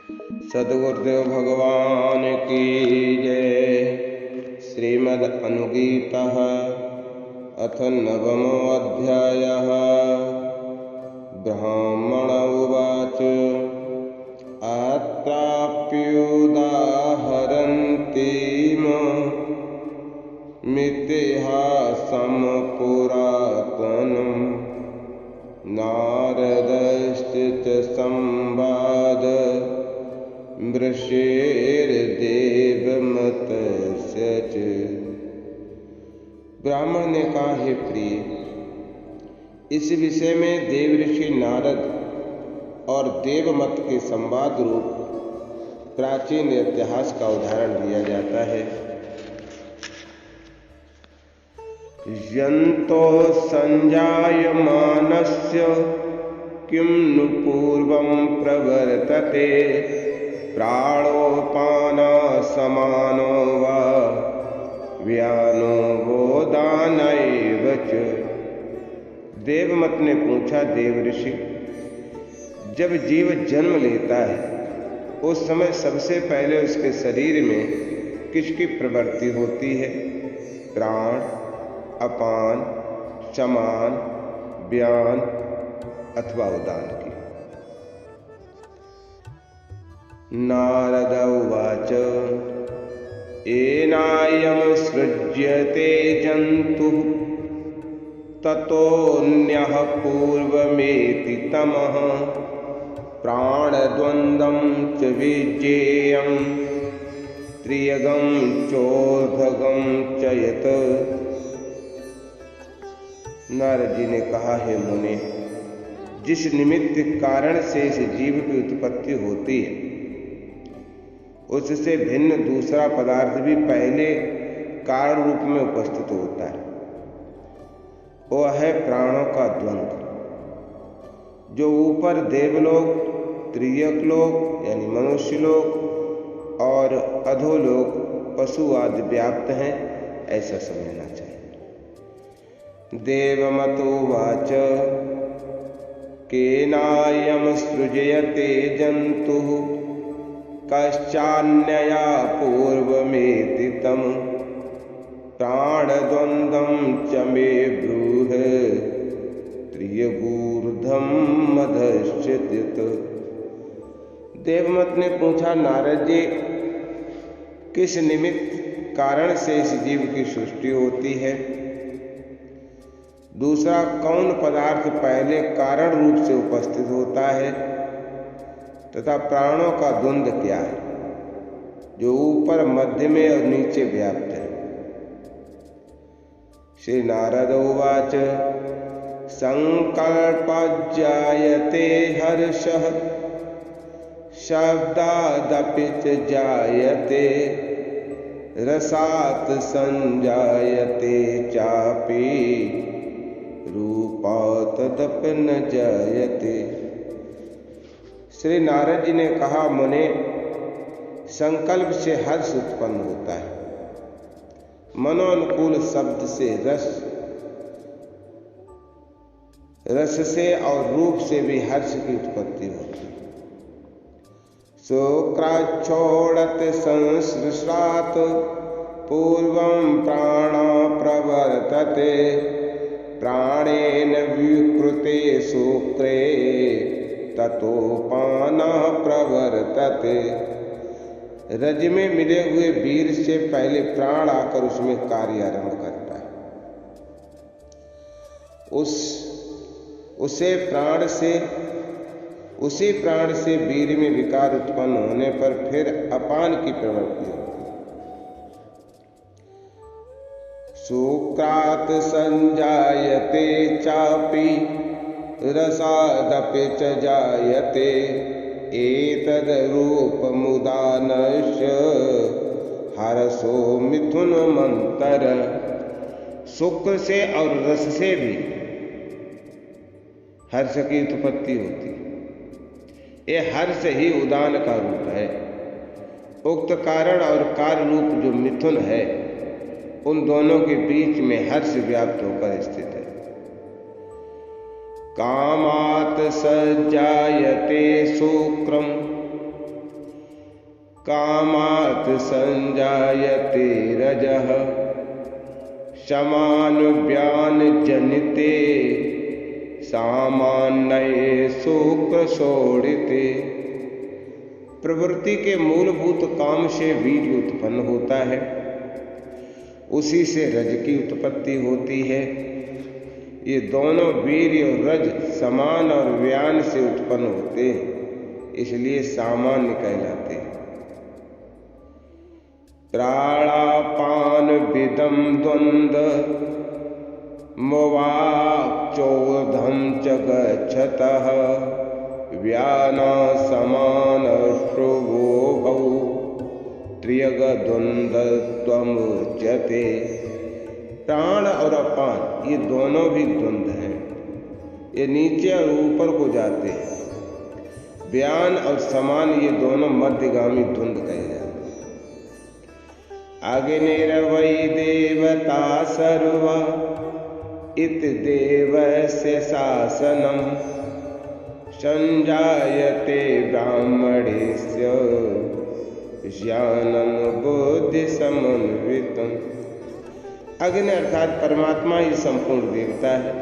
सद्गुरुदेव भगवान की जय। श्रीमद् अनुगीता अथ नवमो अध्यायः। ब्राह्मण उवाच अत्राप्युदाहरन्तीम मितिहासं पुरातनं नारदश्च संवाद मृषेर्देवमतस्य च। ब्राह्मण ने कहा, हे प्रिय, इस विषय में देव ऋषि नारद और देवमत के संवाद रूप प्राचीन इतिहास का उदाहरण दिया जाता है। यन्तो संजायमानस्य किं नु पूर्वं प्रवर्तते प्राणोपानसमानो वा व्यानो गोदानैव च। देवमत ने पूछा, देव ऋषि, जब जीव जन्म लेता है उस समय सबसे पहले उसके शरीर में किसकी प्रवृत्ति होती है? प्राण, अपान, समान, व्यान अथवा उदान की। नारद उवाच एनायं सृज्यते जन्तुः ततोऽन्यः पूर्वमेति तमः प्राणद्वन्द्वं च विज्ञेयं त्रियगं चोर्ध्वगं च यत्। नारद जी ने कहा, हे मुने, जिस निमित्त कारण से इस जीव की उत्पत्ति होती है उससे भिन्न दूसरा पदार्थ भी पहले कारण रूप में उपस्थित होता है। वो है प्राणों का द्वंद्व, जो ऊपर देवलोक, त्रियकलोक यानी मनुष्य लोक और अधोलोक पशु आदि व्याप्त हैं, ऐसा समझना चाहिए। देवमतोवाच केनायं सृजयते जन्तुः कश्चान्यया पूर्वमेति तं प्राणद्वन्द्वं च मे ब्रूहि त्रियगूर्ध्वं मधश्चित्। देवमत ने पूछा, नारद जी, किस निमित्त कारण से इस जीव की सृष्टि होती है? दूसरा कौन पदार्थ पहले कारण रूप से उपस्थित होता है तथा प्राणों का द्वंद्व क्या है, जो ऊपर, मध्य में और नीचे व्याप्त है? श्री नारद उवाच संकल्पजायते हर्षः शब्दादपि च जायते रसात् संजायते चापि रूपात् तदपि न जायते। श्री नारद जी ने कहा, मुने, संकल्प से हर्ष उत्पन्न होता है, मनोनुकूल शब्द से रस से और रूप से भी हर्ष की उत्पत्ति होती है। शुक्राच्छोड़त संसृष्टात् पूर्वं प्राणा प्रवर्तते प्राणेन विकृते शुक्रे ततोपानः प्रवर्तते। रज में मिले हुए वीर से पहले प्राण आकर उसमें कार्य आरंभ करता है। उसी प्राण से वीर में विकार उत्पन्न होने पर फिर अपान की प्रवृत्ति होती है। शुक्रात् संजायते चापि रसादपि च जायते एतद् रूपमुदानस्य हर्षो मिथुनमन्तर। शुक्र से और रस से भी हर्ष की उत्पत्ति होती है। ये हर्ष ही उदान का रूप है। उक्त कारण और कार्य रूप जो मिथुन है, उन दोनों के बीच में हर्ष व्याप्त होकर स्थित है। कामात् सज्जायते शुक्रम कामात् संजायते रजः समानुव्यानजनिते सामान्ये शुक्रशोणिते। प्रवृत्ति के मूलभूत काम से बीज उत्पन्न होता है, उसी से रज की उत्पत्ति होती है। ये दोनों वीर्य और रज समान और व्यान से उत्पन्न होते हैं, इसलिए सामान्य कहलाते हैं। प्राणापान विदम द्वंद्व मोवाक्चोधम च गच्छतः व्याना समान श्रुवोभौ त्रियग द्वंद्वमुच्यते। प्राण और अपान ये दोनों भी द्वंद्व हैं, ये नीचे और ऊपर को जाते हैं। व्यान और समान ये दोनों मध्यगामी द्वंद्व कहे जाते हैं। अग्निर्वै देवता सर्वा इत देवस्य शासनम् संजायते ब्राह्मणस्य ज्ञानं बुद्धि समन्वितम्। अग्नि अर्थात परमात्मा ही संपूर्ण देवता है।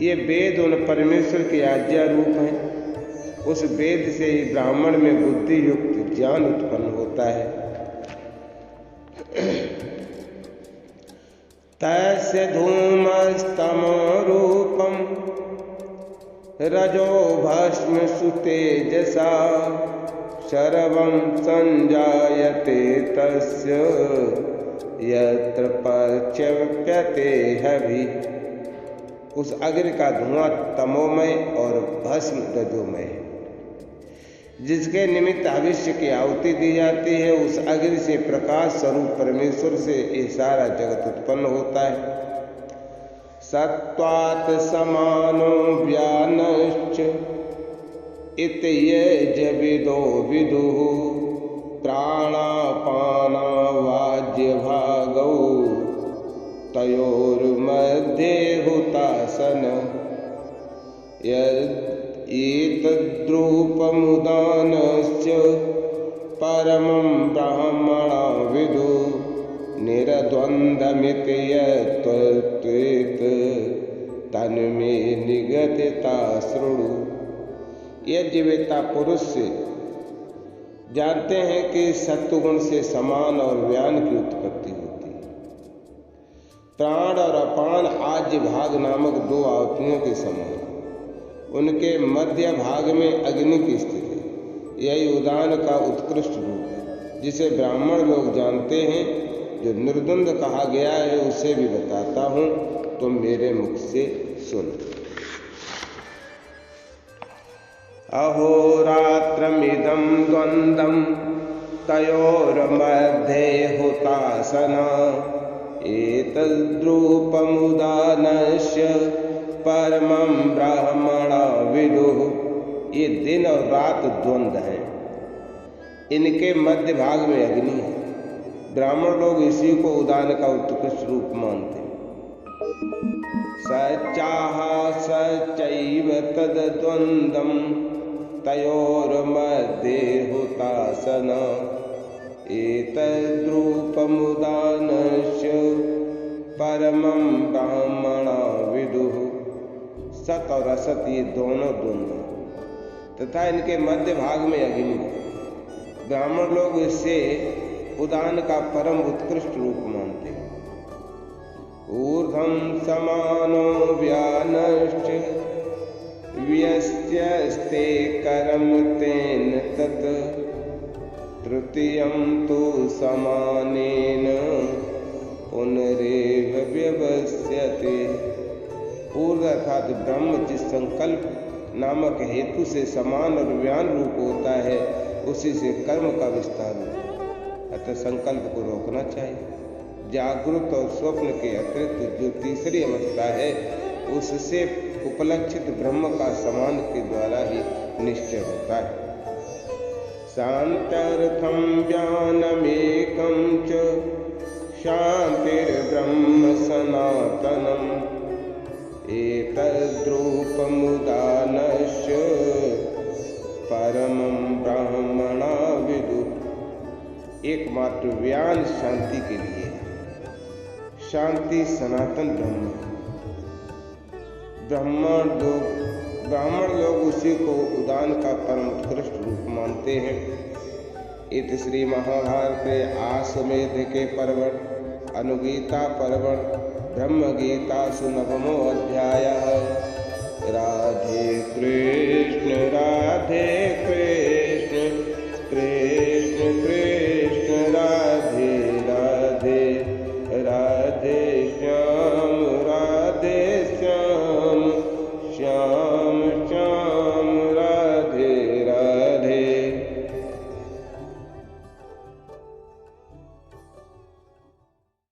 ये वेद उन परमेश्वर की आज्ञा रूप हैं। उस वेद से ही ब्राह्मण में बुद्धि युक्त ज्ञान उत्पन्न होता है। तस्य धूमस्तमो रूपम रजो भस्म सुतेजसा सर्वं संजायते तस्य यत्र प्रच्यप्यते हवि। उस अग्नि का धुआं तमोमय और भस्म रजोमय है। जिसके निमित्त भविष्य की आहुति दी जाती है, उस अग्नि से प्रकाश स्वरूप परमेश्वर से ये सारा जगत उत्पन्न होता है। सत्वात् समानो व्यानश्च इत ये जविदो विदुः प्राणापानावाज्य भागौ तयोर्मध्ये हुतासन। एतद्रूपमुदानस्य परमं ब्राह्मणा विदु निरद्वन्द्वमिति यत्त्वेत तन्मे निगदिता शृणु। ये जीविता पुरुष से जानते हैं कि सत्वगुण से समान और व्यान की उत्पत्ति होती है। प्राण और अपान आज्य भाग नामक दो आहुतियों के समान, उनके मध्य भाग में अग्नि की स्थिति। यही उदान का उत्कृष्ट रूप है, जिसे ब्राह्मण लोग जानते हैं। जो निर्द्वंद कहा गया है उसे भी बताता हूं, तुम मेरे मुख से सुन। अहोरात्रमिदं द्वन्द्वं तयोर्मध्ये हुतासना एतद्रूपमुदानस्य परमं ब्राह्मणा विदुः। ये दिन और रात द्वंद्व हैं, इनके मध्य भाग में अग्नि है। ब्राह्मण लोग इसी को उदान का उत्कृष्ट रूप मानते हैं। सच्चाह सचैव तद्द्वन्द्वं तयोर्मध्ये हुतासना एतद्रूपमुदानस्य परमं ब्राह्मणा विदुः। सत और असत ये दोनों द्वंद्व हैं तथा इनके मध्य भाग में अग्नि। ब्राह्मण लोग इससे उदान का परम उत्कृष्ट रूप मानते हैं। ऊर्ध्वं समानो व्यानश्च व्यस्यस्ते करम तेन तत् तृतीयं तु समानेन पुनरेव व्यवस्यते। ऊर्ध्व अर्थात ब्रह्म जिस संकल्प नामक हेतु से समान और व्यान रूप होता है, उसी से कर्म का विस्तार होता है। अतः संकल्प को रोकना चाहिए। जागृत और स्वप्न के अतिरिक्त जो तीसरी अवस्था है, उससे उपलक्षित ब्रह्म का समान के द्वारा ही निश्चय होता है। शांत्यर्थम ज्ञानमेकं च शांतिर्ब्रह्म सनातनम् एतद्रूपमुदानस्य परमं ब्राह्मणा विदुः। एकमात्र व्यान शांति के लिए है। शांति सनातन ब्रह्म है। ब्राह्मण लोग उसी को उदान का परम उत्कृष्ट रूप मानते हैं। इति श्री महाभारत आश्वमेध के पर्वण अनुगीता पर्वण ब्रह्म गीता सुनवमो अध्याय।